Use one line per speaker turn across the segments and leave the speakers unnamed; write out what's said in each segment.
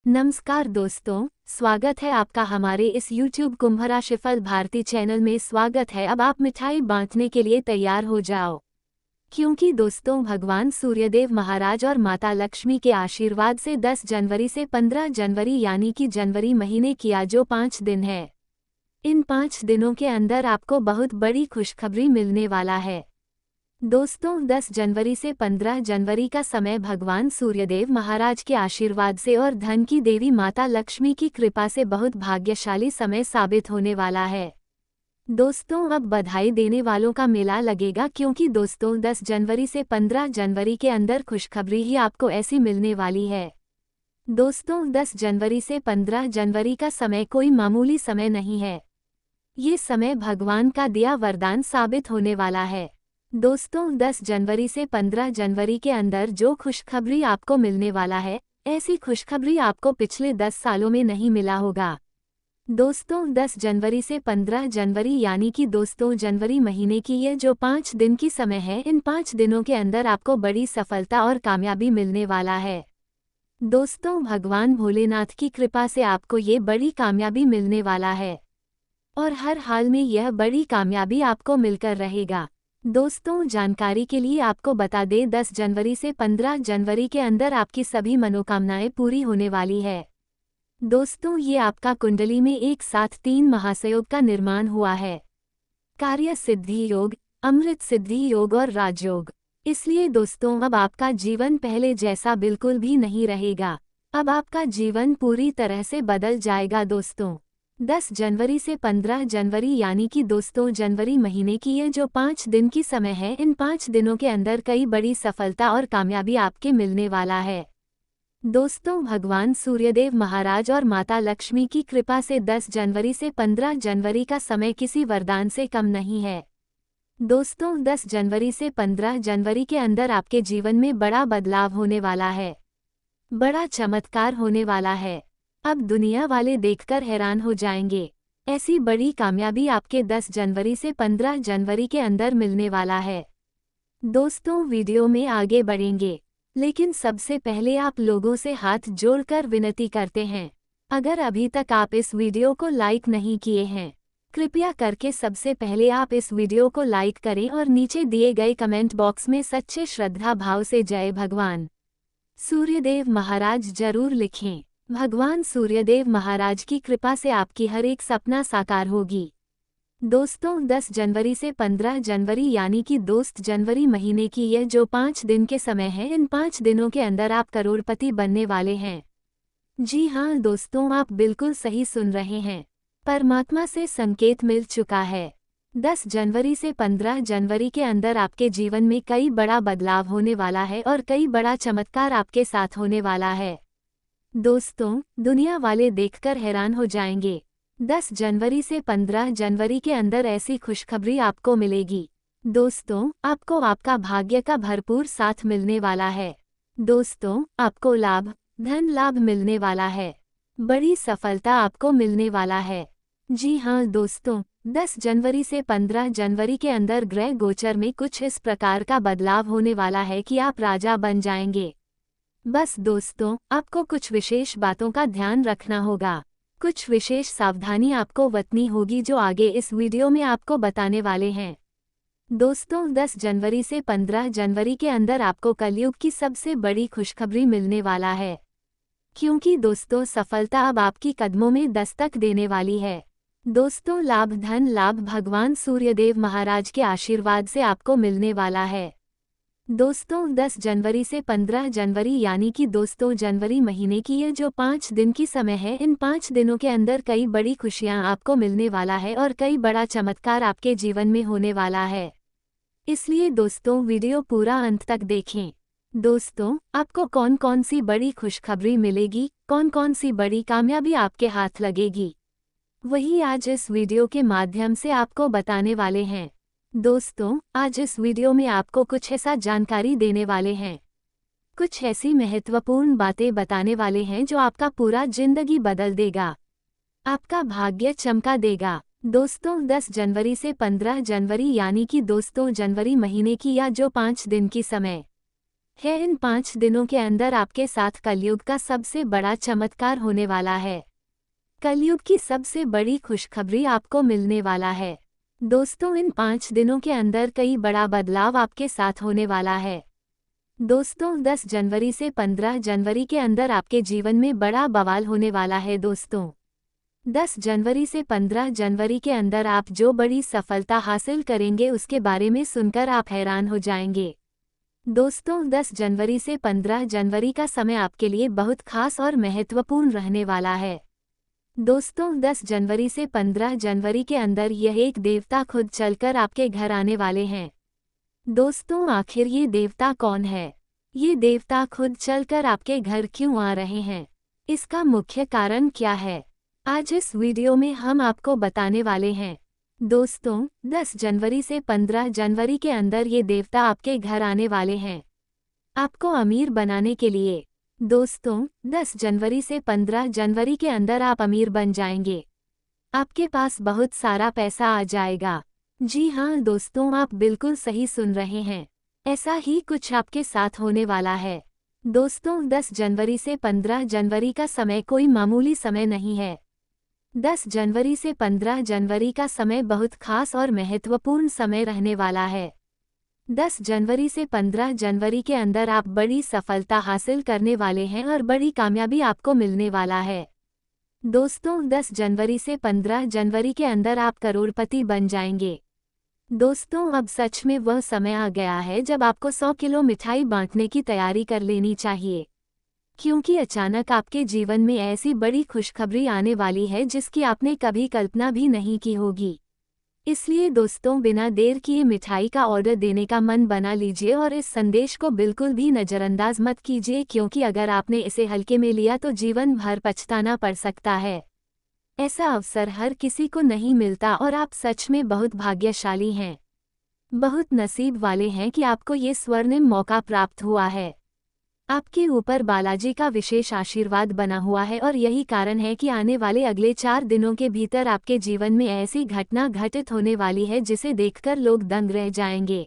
नमस्कार दोस्तों, स्वागत है आपका हमारे इस YouTube कुंभ राशिफल भारती चैनल में। स्वागत है। अब आप मिठाई बांटने के लिए तैयार हो जाओ, क्योंकि दोस्तों भगवान सूर्यदेव महाराज और माता लक्ष्मी के आशीर्वाद से 10 जनवरी से 15 जनवरी यानी कि जनवरी महीने की आज जो 5 दिन है, इन 5 दिनों के अंदर आपको बहुत बड़ी खुशखबरी मिलने वाला है। दोस्तों 10 जनवरी से 15 जनवरी का समय भगवान सूर्यदेव महाराज के आशीर्वाद से और धन की देवी माता लक्ष्मी की कृपा से बहुत भाग्यशाली समय साबित होने वाला है। दोस्तों अब बधाई देने वालों का मेला लगेगा, क्योंकि दोस्तों 10 जनवरी से 15 जनवरी के अंदर खुशखबरी ही आपको ऐसी मिलने वाली है। दोस्तों 10 जनवरी से 15 जनवरी का समय कोई मामूली समय नहीं है। ये समय भगवान का दिया वरदान साबित होने वाला है। दोस्तों 10 जनवरी से 15 जनवरी के अंदर जो खुशखबरी आपको मिलने वाला है, ऐसी खुशखबरी आपको पिछले 10 सालों में नहीं मिला होगा। दोस्तों 10 जनवरी से 15 जनवरी यानी कि दोस्तों जनवरी महीने की ये जो 5 दिन की समय है, इन 5 दिनों के अंदर आपको बड़ी सफलता और कामयाबी मिलने वाला है। दोस्तों भगवान भोलेनाथ की कृपा से आपको ये बड़ी कामयाबी मिलने वाला है और हर हाल में यह बड़ी कामयाबी आपको मिलकर रहेगा। दोस्तों जानकारी के लिए आपको बता दें 10 जनवरी से 15 जनवरी के अंदर आपकी सभी मनोकामनाएं पूरी होने वाली है। दोस्तों ये आपका कुंडली में एक साथ 3 महासयोग का निर्माण हुआ है, कार्य सिद्धि योग, अमृत सिद्धि योग और राजयोग। इसलिए दोस्तों अब आपका जीवन पहले जैसा बिल्कुल भी नहीं रहेगा। अब आपका जीवन पूरी तरह से बदल जाएगा। दोस्तों 10 जनवरी से 15 जनवरी यानी कि दोस्तों जनवरी महीने की ये जो 5 दिन की समय है, इन 5 दिनों के अंदर कई बड़ी सफलता और कामयाबी आपके मिलने वाला है। दोस्तों भगवान सूर्यदेव महाराज और माता लक्ष्मी की कृपा से 10 जनवरी से 15 जनवरी का समय किसी वरदान से कम नहीं है। दोस्तों 10 जनवरी से 15 जनवरी के अंदर आपके जीवन में बड़ा बदलाव होने वाला है, बड़ा चमत्कार होने वाला है। अब दुनिया वाले देखकर हैरान हो जाएंगे। ऐसी बड़ी कामयाबी आपके 10 जनवरी से 15 जनवरी के अंदर मिलने वाला है। दोस्तों वीडियो में आगे बढ़ेंगे, लेकिन सबसे पहले आप लोगों से हाथ जोड़कर विनती करते हैं, अगर अभी तक आप इस वीडियो को लाइक नहीं किए हैं, कृपया करके सबसे पहले आप इस वीडियो को लाइक करें और नीचे दिए गए कमेंट बॉक्स में सच्चे श्रद्धा भाव से जय भगवान सूर्यदेव महाराज जरूर लिखें। भगवान सूर्यदेव महाराज की कृपा से आपकी हर एक सपना साकार होगी। दोस्तों 10 जनवरी से 15 जनवरी यानी कि दोस्त जनवरी महीने की यह जो 5 दिन के समय है, इन 5 दिनों के अंदर आप करोड़पति बनने वाले हैं। जी हाँ दोस्तों, आप बिल्कुल सही सुन रहे हैं। परमात्मा से संकेत मिल चुका है। 10 जनवरी से 15 जनवरी के अंदर आपके जीवन में कई बड़ा बदलाव होने वाला है और कई बड़ा चमत्कार आपके साथ होने वाला है। दोस्तों दुनिया वाले देखकर हैरान हो जाएंगे। 10 जनवरी से 15 जनवरी के अंदर ऐसी खुशखबरी आपको मिलेगी। दोस्तों आपको आपका भाग्य का भरपूर साथ मिलने वाला है। दोस्तों आपको लाभ, धन लाभ मिलने वाला है, बड़ी सफलता आपको मिलने वाला है। जी हाँ दोस्तों, 10 जनवरी से 15 जनवरी के अंदर ग्रह गोचर में कुछ इस प्रकार का बदलाव होने वाला है कि आप राजा बन जाएंगे। बस दोस्तों आपको कुछ विशेष बातों का ध्यान रखना होगा, कुछ विशेष सावधानी आपको बरतनी होगी जो आगे इस वीडियो में आपको बताने वाले हैं। दोस्तों 10 जनवरी से 15 जनवरी के अंदर आपको कलयुग की सबसे बड़ी खुशखबरी मिलने वाला है, क्योंकि दोस्तों सफलता अब आपकी कदमों में दस्तक देने वाली है। दोस्तों लाभ, धन लाभ भगवान सूर्यदेव महाराज के आशीर्वाद से आपको मिलने वाला है। दोस्तों 10 जनवरी से 15 जनवरी यानी कि दोस्तों जनवरी महीने की ये जो 5 दिन की समय है, इन 5 दिनों के अंदर कई बड़ी खुशियां आपको मिलने वाला है और कई बड़ा चमत्कार आपके जीवन में होने वाला है। इसलिए दोस्तों वीडियो पूरा अंत तक देखें। दोस्तों आपको कौन कौन सी बड़ी खुशखबरी मिलेगी, कौन कौन सी बड़ी कामयाबी आपके हाथ लगेगी, वही आज इस वीडियो के माध्यम से आपको बताने वाले हैं। दोस्तों आज इस वीडियो में आपको कुछ ऐसा जानकारी देने वाले हैं, कुछ ऐसी महत्वपूर्ण बातें बताने वाले हैं जो आपका पूरा जिंदगी बदल देगा, आपका भाग्य चमका देगा। दोस्तों 10 जनवरी से 15 जनवरी यानी कि दोस्तों जनवरी महीने की या जो 5 दिन की समय, है। इन 5 दिनों के अंदर आपके साथ कलयुग का सबसे बड़ा चमत्कार होने वाला है। कलयुग की सबसे बड़ी खुशखबरी आपको मिलने वाला है। दोस्तों, इन 5 दिनों के अंदर कई बड़ा बदलाव आपके साथ होने वाला है। दोस्तों, 10 जनवरी से 15 जनवरी के अंदर आपके जीवन में बड़ा बवाल होने वाला है। दोस्तों, 10 जनवरी से 15 जनवरी के अंदर आप जो बड़ी सफलता हासिल करेंगे उसके बारे में सुनकर आप हैरान हो जाएंगे। दोस्तों, 10 जनवरी से 15 जनवरी का समय आपके लिए बहुत खास और महत्वपूर्ण रहने वाला है। दोस्तों, 10 जनवरी से 15 जनवरी के अंदर यह एक देवता खुद चलकर आपके घर आने वाले हैं। दोस्तों, आखिर ये देवता कौन है? ये देवता खुद चलकर आपके घर क्यों आ रहे हैं? इसका मुख्य कारण क्या है? आज इस वीडियो में हम आपको बताने वाले हैं। दोस्तों, 10 जनवरी से 15 जनवरी के अंदर ये देवता आपके घर आने वाले हैं, आपको अमीर बनाने के लिए। दोस्तों, 10 जनवरी से 15 जनवरी के अंदर आप अमीर बन जाएंगे। आपके पास बहुत सारा पैसा आ जाएगा। जी हाँ दोस्तों, आप बिल्कुल सही सुन रहे हैं। ऐसा ही कुछ आपके साथ होने वाला है। दोस्तों, 10 जनवरी से 15 जनवरी का समय कोई मामूली समय नहीं है। 10 जनवरी से 15 जनवरी का समय बहुत खास और महत्वपूर्ण समय रहने वाला है। 10 जनवरी से 15 जनवरी के अंदर आप बड़ी सफलता हासिल करने वाले हैं और बड़ी कामयाबी आपको मिलने वाला है। दोस्तों, 10 जनवरी से 15 जनवरी के अंदर आप करोड़पति बन जाएंगे। दोस्तों, अब सच में वह समय आ गया है जब आपको 100 किलो मिठाई बांटने की तैयारी कर लेनी चाहिए, क्योंकि अचानक आपके जीवन में ऐसी बड़ी खुशखबरी आने वाली है जिसकी आपने कभी कल्पना भी नहीं की होगी। इसलिए दोस्तों, बिना देर किए मिठाई का ऑर्डर देने का मन बना लीजिए और इस संदेश को बिल्कुल भी नज़रअंदाज मत कीजिए, क्योंकि अगर आपने इसे हल्के में लिया तो जीवन भर पछताना पड़ सकता है। ऐसा अवसर हर किसी को नहीं मिलता और आप सच में बहुत भाग्यशाली हैं। बहुत नसीब वाले हैं कि आपको ये स्वर्णिम मौका प्राप्त हुआ है। आपके ऊपर बालाजी का विशेष आशीर्वाद बना हुआ है और यही कारण है कि आने वाले अगले 4 दिनों के भीतर आपके जीवन में ऐसी घटना घटित होने वाली है जिसे देखकर लोग दंग रह जाएंगे।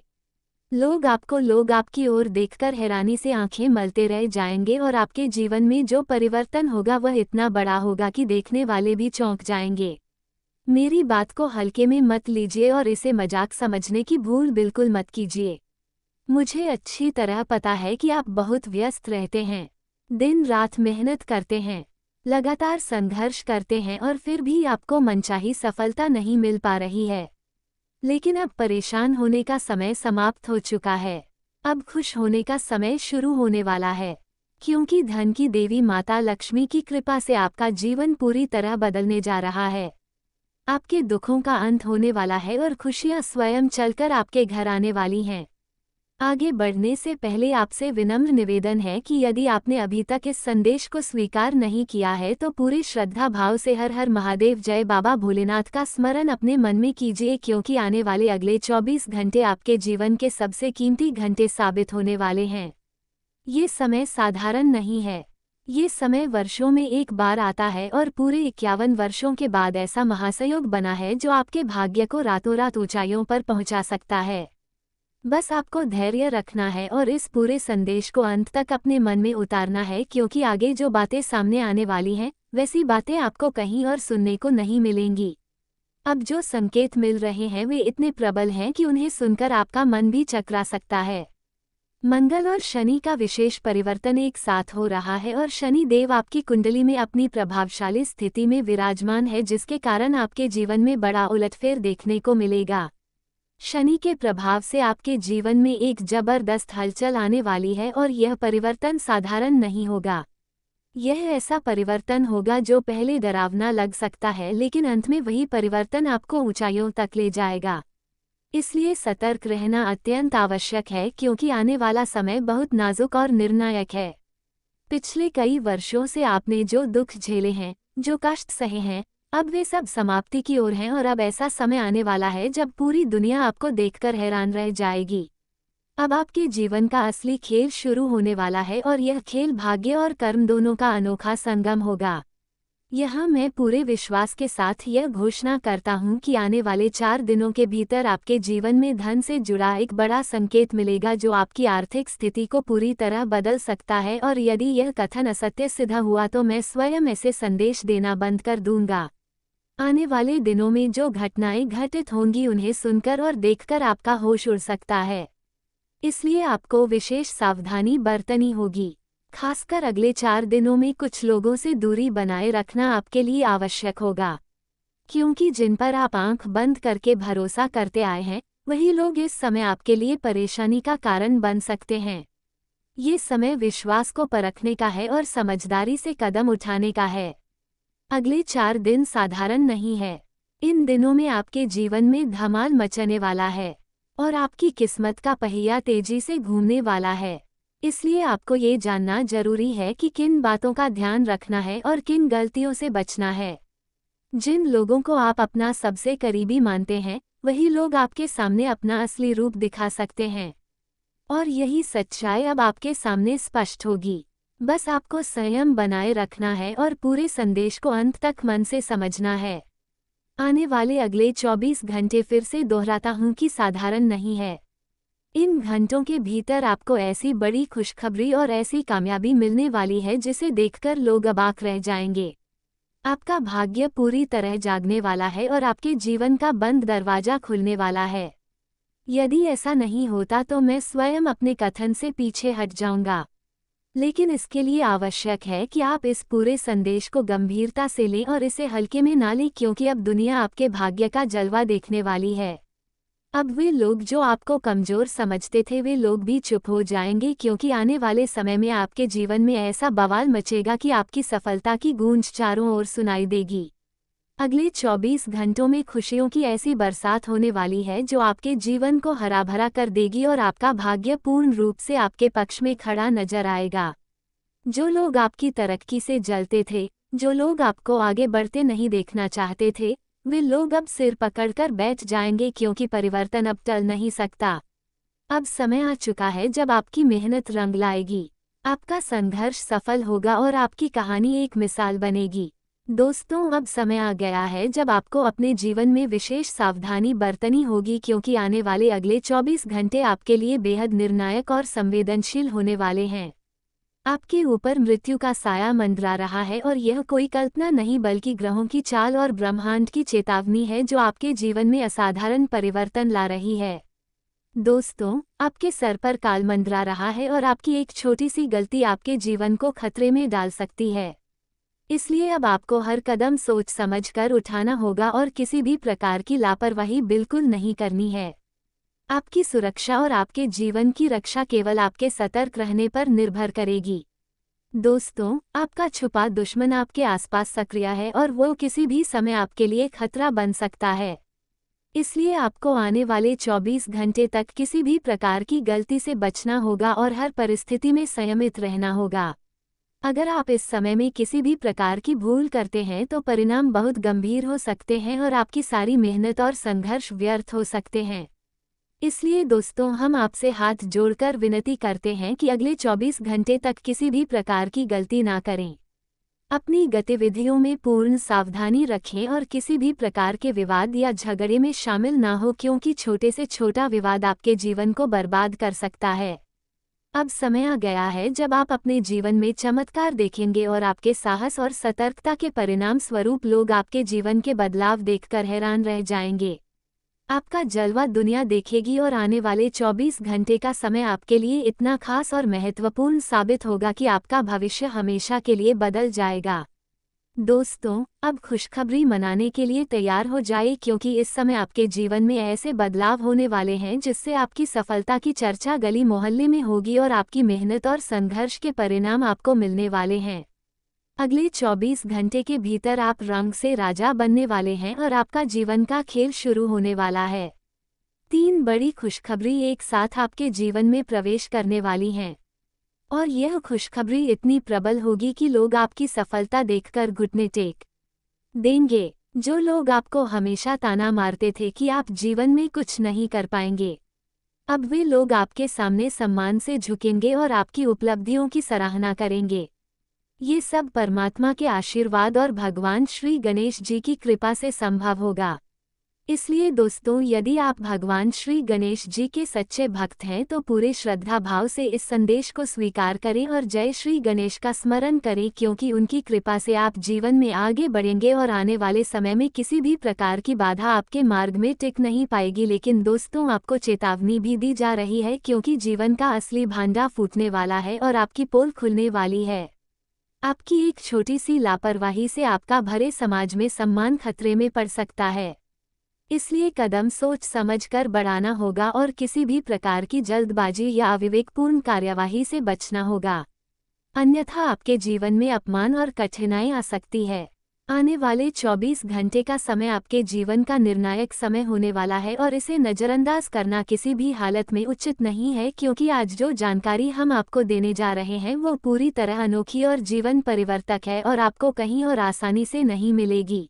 लोग आपकी ओर देखकर हैरानी से आंखें मलते रह जाएंगे और आपके जीवन में जो परिवर्तन होगा वह इतना बड़ा होगा कि देखने वाले भी चौंक जाएंगे। मेरी बात को हल्के में मत लीजिए और इसे मजाक समझने की भूल बिल्कुल मत कीजिए। मुझे अच्छी तरह पता है कि आप बहुत व्यस्त रहते हैं, दिन रात मेहनत करते हैं, लगातार संघर्ष करते हैं और फिर भी आपको मनचाही सफलता नहीं मिल पा रही है। लेकिन अब परेशान होने का समय समाप्त हो चुका है। अब खुश होने का समय शुरू होने वाला है, क्योंकि धन की देवी माता लक्ष्मी की कृपा से आपका जीवन पूरी तरह बदलने जा रहा है। आपके दुखों का अंत होने वाला है और खुशियां स्वयं चलकर आपके घर आने वाली हैं। आगे बढ़ने से पहले आपसे विनम्र निवेदन है कि यदि आपने अभी तक इस संदेश को स्वीकार नहीं किया है तो पूरी श्रद्धा भाव से हर हर महादेव जय बाबा भोलेनाथ का स्मरण अपने मन में कीजिए, क्योंकि आने वाले अगले 24 घंटे आपके जीवन के सबसे कीमती घंटे साबित होने वाले हैं। ये समय साधारण नहीं है। ये समय वर्षों में एक बार आता है और पूरे 51 वर्षों के बाद ऐसा महासयोग बना है जो आपके भाग्य को रातों रात ऊंचाइयों पर पहुंचा सकता है। बस आपको धैर्य रखना है और इस पूरे संदेश को अंत तक अपने मन में उतारना है, क्योंकि आगे जो बातें सामने आने वाली हैं वैसी बातें आपको कहीं और सुनने को नहीं मिलेंगी। अब जो संकेत मिल रहे हैं वे इतने प्रबल हैं कि उन्हें सुनकर आपका मन भी चकरा सकता है। मंगल और शनि का विशेष परिवर्तन एक साथ हो रहा है और शनि देव आपकी कुंडली में अपनी प्रभावशाली स्थिति में विराजमान है, जिसके कारण आपके जीवन में बड़ा उलटफेर देखने को मिलेगा। शनि के प्रभाव से आपके जीवन में एक जबरदस्त हलचल आने वाली है और यह परिवर्तन साधारण नहीं होगा। यह ऐसा परिवर्तन होगा जो पहले डरावना लग सकता है, लेकिन अंत में वही परिवर्तन आपको ऊंचाइयों तक ले जाएगा। इसलिए सतर्क रहना अत्यंत आवश्यक है, क्योंकि आने वाला समय बहुत नाजुक और निर्णायक है। पिछले कई वर्षों से आपने जो दुख झेले हैं, जो कष्ट सहे हैं, अब वे सब समाप्ति की ओर हैं और अब ऐसा समय आने वाला है जब पूरी दुनिया आपको देखकर हैरान रह जाएगी। अब आपके जीवन का असली खेल शुरू होने वाला है और यह खेल भाग्य और कर्म दोनों का अनोखा संगम होगा। यहाँ मैं पूरे विश्वास के साथ यह घोषणा करता हूँ कि आने वाले 4 दिनों के भीतर आपके जीवन में धन से जुड़ा एक बड़ा संकेत मिलेगा जो आपकी आर्थिक स्थिति को पूरी तरह बदल सकता है, और यदि यह कथन असत्य सिद्ध हुआ तो मैं स्वयं ऐसे संदेश देना बंद कर दूंगा। आने वाले दिनों में जो घटनाएं घटित होंगी उन्हें सुनकर और देखकर आपका होश उड़ सकता है, इसलिए आपको विशेष सावधानी बरतनी होगी। खासकर अगले 4 दिनों में कुछ लोगों से दूरी बनाए रखना आपके लिए आवश्यक होगा, क्योंकि जिन पर आप आंख बंद करके भरोसा करते आए हैं वही लोग इस समय आपके लिए परेशानी का कारण बन सकते हैं। ये समय विश्वास को परखने का है और समझदारी से कदम उठाने का है। अगले 4 दिन साधारण नहीं है। इन दिनों में आपके जीवन में धमाल मचने वाला है और आपकी किस्मत का पहिया तेजी से घूमने वाला है। इसलिए आपको ये जानना जरूरी है कि किन बातों का ध्यान रखना है और किन गलतियों से बचना है। जिन लोगों को आप अपना सबसे करीबी मानते हैं वही लोग आपके सामने अपना असली रूप दिखा सकते हैं, और यही सच्चाई अब आपके सामने स्पष्ट होगी। बस आपको संयम बनाए रखना है और पूरे संदेश को अंत तक मन से समझना है। आने वाले अगले 24 घंटे, फिर से दोहराता हूँ, कि साधारण नहीं है। इन घंटों के भीतर आपको ऐसी बड़ी खुशखबरी और ऐसी कामयाबी मिलने वाली है जिसे देखकर लोग अबाक रह जाएंगे। आपका भाग्य पूरी तरह जागने वाला है और आपके जीवन का बंद दरवाजा खुलने वाला है। यदि ऐसा नहीं होता तो मैं स्वयं अपने कथन से पीछे हट जाऊंगा, लेकिन इसके लिए आवश्यक है कि आप इस पूरे संदेश को गंभीरता से लें और इसे हल्के में ना लें, क्योंकि अब दुनिया आपके भाग्य का जलवा देखने वाली है। अब वे लोग जो आपको कमजोर समझते थे वे लोग भी चुप हो जाएंगे, क्योंकि आने वाले समय में आपके जीवन में ऐसा बवाल मचेगा कि आपकी सफलता की गूंज चारों ओर सुनाई देगी। अगले 24 घंटों में खुशियों की ऐसी बरसात होने वाली है जो आपके जीवन को हरा भरा कर देगी और आपका भाग्य पूर्ण रूप से आपके पक्ष में खड़ा नजर आएगा। जो लोग आपकी तरक्की से जलते थे, जो लोग आपको आगे बढ़ते नहीं देखना चाहते थे, वे लोग अब सिर पकड़कर बैठ जाएंगे, क्योंकि परिवर्तन अब टल नहीं सकता। अब समय आ चुका है जब आपकी मेहनत रंग लाएगी, आपका संघर्ष सफल होगा और आपकी कहानी एक मिसाल बनेगी। दोस्तों, अब समय आ गया है जब आपको अपने जीवन में विशेष सावधानी बरतनी होगी, क्योंकि आने वाले अगले 24 घंटे आपके लिए बेहद निर्णायक और संवेदनशील होने वाले हैं। आपके ऊपर मृत्यु का साया मंडरा रहा है और यह कोई कल्पना नहीं बल्कि ग्रहों की चाल और ब्रह्मांड की चेतावनी है जो आपके जीवन में असाधारण परिवर्तन ला रही है। दोस्तों, आपके सर पर काल मंडरा रहा है और आपकी एक छोटी सी गलती आपके जीवन को खतरे में डाल सकती है। इसलिए अब आपको हर कदम सोच समझकर उठाना होगा और किसी भी प्रकार की लापरवाही बिल्कुल नहीं करनी है। आपकी सुरक्षा और आपके जीवन की रक्षा केवल आपके सतर्क रहने पर निर्भर करेगी। दोस्तों, आपका छुपा दुश्मन आपके आसपास सक्रिय है और वो किसी भी समय आपके लिए खतरा बन सकता है। इसलिए आपको आने वाले 24 घंटे तक किसी भी प्रकार की गलती से बचना होगा और हर परिस्थिति में संयमित रहना होगा। अगर आप इस समय में किसी भी प्रकार की भूल करते हैं तो परिणाम बहुत गंभीर हो सकते हैं और आपकी सारी मेहनत और संघर्ष व्यर्थ हो सकते हैं। इसलिए दोस्तों, हम आपसे हाथ जोड़कर विनती करते हैं कि अगले 24 घंटे तक किसी भी प्रकार की गलती ना करें। अपनी गतिविधियों में पूर्ण सावधानी रखें और किसी भी प्रकार के विवाद या झगड़े में शामिल ना हो, क्योंकि छोटे से छोटा विवाद आपके जीवन को बर्बाद कर सकता है। अब समय आ गया है जब आप अपने जीवन में चमत्कार देखेंगे और आपके साहस और सतर्कता के परिणाम स्वरूप लोग आपके जीवन के बदलाव देखकर हैरान रह जाएंगे। आपका जलवा दुनिया देखेगी और आने वाले 24 घंटे का समय आपके लिए इतना खास और महत्वपूर्ण साबित होगा कि आपका भविष्य हमेशा के लिए बदल जाएगा। दोस्तों, अब खुशखबरी मनाने के लिए तैयार हो जाए, क्योंकि इस समय आपके जीवन में ऐसे बदलाव होने वाले हैं जिससे आपकी सफलता की चर्चा गली मोहल्ले में होगी और आपकी मेहनत और संघर्ष के परिणाम आपको मिलने वाले हैं। अगले 24 घंटे के भीतर आप रंग से राजा बनने वाले हैं और आपका जीवन का खेल शुरू होने वाला है। 3 बड़ी खुशखबरी एक साथ आपके जीवन में प्रवेश करने वाली हैं, और यह खुशखबरी इतनी प्रबल होगी कि लोग आपकी सफलता देखकर घुटने टेक देंगे। जो लोग आपको हमेशा ताना मारते थे कि आप जीवन में कुछ नहीं कर पाएंगे, अब वे लोग आपके सामने सम्मान से झुकेंगे और आपकी उपलब्धियों की सराहना करेंगे। ये सब परमात्मा के आशीर्वाद और भगवान श्री गणेश जी की कृपा से संभव होगा। इसलिए दोस्तों, यदि आप भगवान श्री गणेश जी के सच्चे भक्त हैं तो पूरे श्रद्धा भाव से इस संदेश को स्वीकार करें और जय श्री गणेश का स्मरण करें, क्योंकि उनकी कृपा से आप जीवन में आगे बढ़ेंगे और आने वाले समय में किसी भी प्रकार की बाधा आपके मार्ग में टिक नहीं पाएगी। लेकिन दोस्तों, आपको चेतावनी भी दी जा रही है, क्योंकि जीवन का असली भांडा फूटने वाला है और आपकी पोल खुलने वाली है। आपकी एक छोटी सी लापरवाही से आपका भरे समाज में सम्मान खतरे में पड़ सकता है। इसलिए कदम सोच समझकर बढ़ाना होगा और किसी भी प्रकार की जल्दबाजी या अविवेकपूर्ण कार्यवाही से बचना होगा, अन्यथा आपके जीवन में अपमान और कठिनाई आ सकती है। आने वाले 24 घंटे का समय आपके जीवन का निर्णायक समय होने वाला है और इसे नज़रअंदाज करना किसी भी हालत में उचित नहीं है, क्योंकि आज जो जानकारी हम आपको देने जा रहे हैं वो पूरी तरह अनोखी और जीवन परिवर्तक है और आपको कहीं और आसानी से नहीं मिलेगी।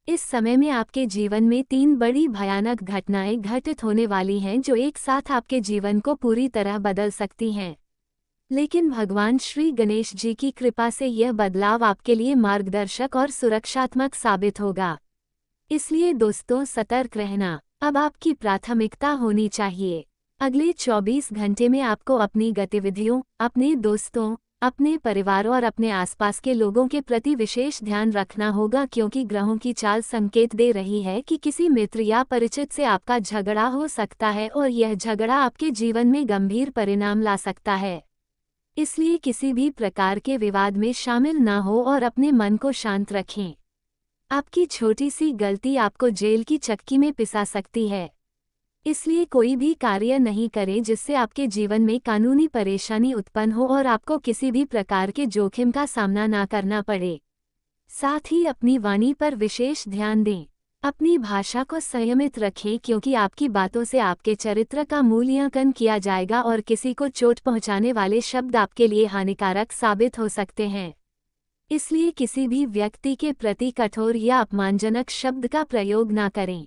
इस समय में आपके जीवन में 3 बड़ी भयानक घटनाएं घटित होने वाली हैं जो एक साथ आपके जीवन को पूरी तरह बदल सकती हैं। लेकिन भगवान श्री गणेश जी की कृपा से यह बदलाव आपके लिए मार्गदर्शक और सुरक्षात्मक साबित होगा। इसलिए दोस्तों, सतर्क रहना अब आपकी प्राथमिकता होनी चाहिए। अगले 24 घंटे में आपको अपनी गतिविधियों, अपने दोस्तों, अपने परिवार और अपने आसपास के लोगों के प्रति विशेष ध्यान रखना होगा, क्योंकि ग्रहों की चाल संकेत दे रही है कि किसी मित्र या परिचित से आपका झगड़ा हो सकता है और यह झगड़ा आपके जीवन में गंभीर परिणाम ला सकता है। इसलिए किसी भी प्रकार के विवाद में शामिल न हो और अपने मन को शांत रखें। आपकी छोटी सी गलती आपको जेल की चक्की में पिसा सकती है। इसलिए कोई भी कार्य नहीं करें जिससे आपके जीवन में कानूनी परेशानी उत्पन्न हो और आपको किसी भी प्रकार के जोखिम का सामना ना करना पड़े। साथ ही अपनी वाणी पर विशेष ध्यान दें। अपनी भाषा को संयमित रखें, क्योंकि आपकी बातों से आपके चरित्र का मूल्यांकन किया जाएगा और किसी को चोट पहुंचाने वाले शब्द आपके लिए हानिकारक साबित हो सकते हैं। इसलिए किसी भी व्यक्ति के प्रति कठोर या अपमानजनक शब्द का प्रयोग ना करें।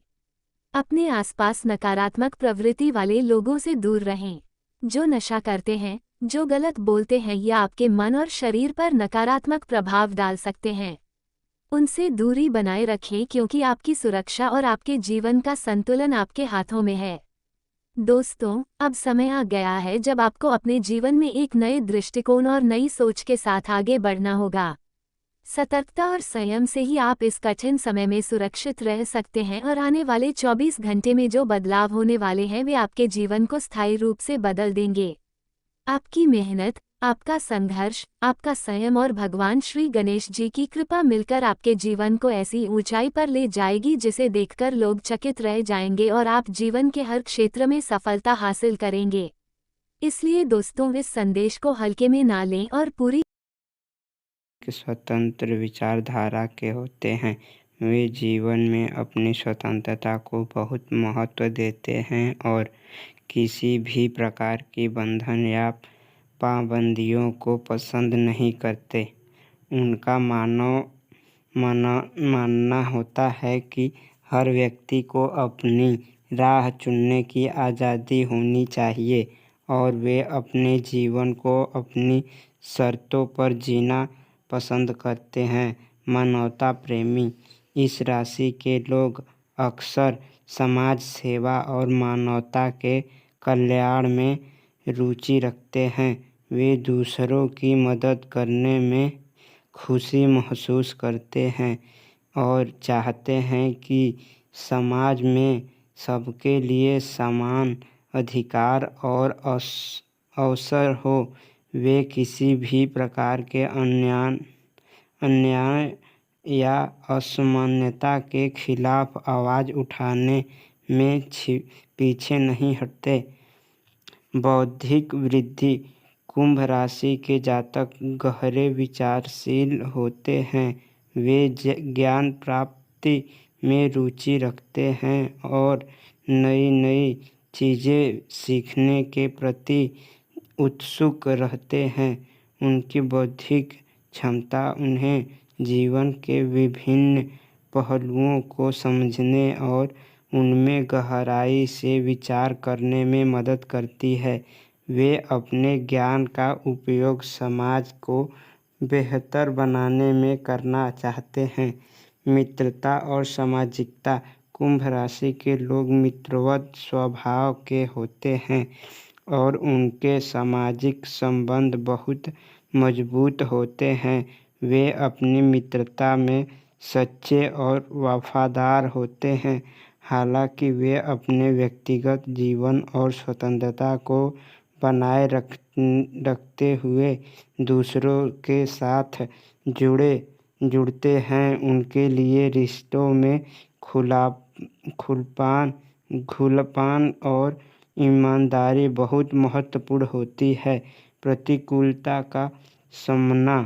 अपने आसपास नकारात्मक प्रवृत्ति वाले लोगों से दूर रहें, जो नशा करते हैं, जो गलत बोलते हैं या आपके मन और शरीर पर नकारात्मक प्रभाव डाल सकते हैं। उनसे दूरी बनाए रखें, क्योंकि आपकी सुरक्षा और आपके जीवन का संतुलन आपके हाथों में है। दोस्तों, अब समय आ गया है जब आपको अपने जीवन में एक नए दृष्टिकोण और नई सोच के साथ आगे बढ़ना होगा। सतर्कता और संयम से ही आप इस कठिन समय में सुरक्षित रह सकते हैं और आने वाले 24 घंटे में जो बदलाव होने वाले हैं वे आपके जीवन को स्थायी रूप से बदल देंगे। आपकी मेहनत, आपका संघर्ष, आपका संयम और भगवान श्री गणेश जी की कृपा मिलकर आपके जीवन को ऐसी ऊंचाई पर ले जाएगी जिसे देखकर लोग चकित रह जाएंगे और आप जीवन के हर क्षेत्र में सफलता हासिल करेंगे। इसलिए दोस्तों, इस संदेश को हल्के में ना लें और पूरी
स्वतंत्र विचारधारा के होते हैं। वे जीवन में अपनी स्वतंत्रता को बहुत महत्व देते हैं और किसी भी प्रकार की बंधन या पाबंदियों को पसंद नहीं करते। उनका मानना होता है कि हर व्यक्ति को अपनी राह चुनने की आज़ादी होनी चाहिए और वे अपने जीवन को अपनी शर्तों पर जीना पसंद करते हैं। मानवता प्रेमी इस राशि के लोग अक्सर समाज सेवा और मानवता के कल्याण में रुचि रखते हैं। वे दूसरों की मदद करने में खुशी महसूस करते हैं और चाहते हैं कि समाज में सबके लिए समान अधिकार और अवसर हो। वे किसी भी प्रकार के अन्याय या असमानता के खिलाफ आवाज़ उठाने में पीछे नहीं हटते। बौद्धिक वृद्धि कुंभ राशि के जातक गहरे विचारशील होते हैं। वे ज्ञान प्राप्ति में रुचि रखते हैं और नई नई चीज़ें सीखने के प्रति उत्सुक रहते हैं। उनकी बौद्धिक क्षमता उन्हें जीवन के विभिन्न पहलुओं को समझने और उनमें गहराई से विचार करने में मदद करती है। वे अपने ज्ञान का उपयोग समाज को बेहतर बनाने में करना चाहते हैं। मित्रता और सामाजिकता। कुंभ राशि के लोग मित्रवत स्वभाव के होते हैं और उनके सामाजिक संबंध बहुत मजबूत होते हैं। वे अपनी मित्रता में सच्चे और वफादार होते हैं। हालांकि वे अपने व्यक्तिगत जीवन और स्वतंत्रता को बनाए रखते हुए दूसरों के साथ जुड़ते हैं। उनके लिए रिश्तों में खुलापन और ईमानदारी बहुत महत्वपूर्ण होती है। प्रतिकूलता का सामना।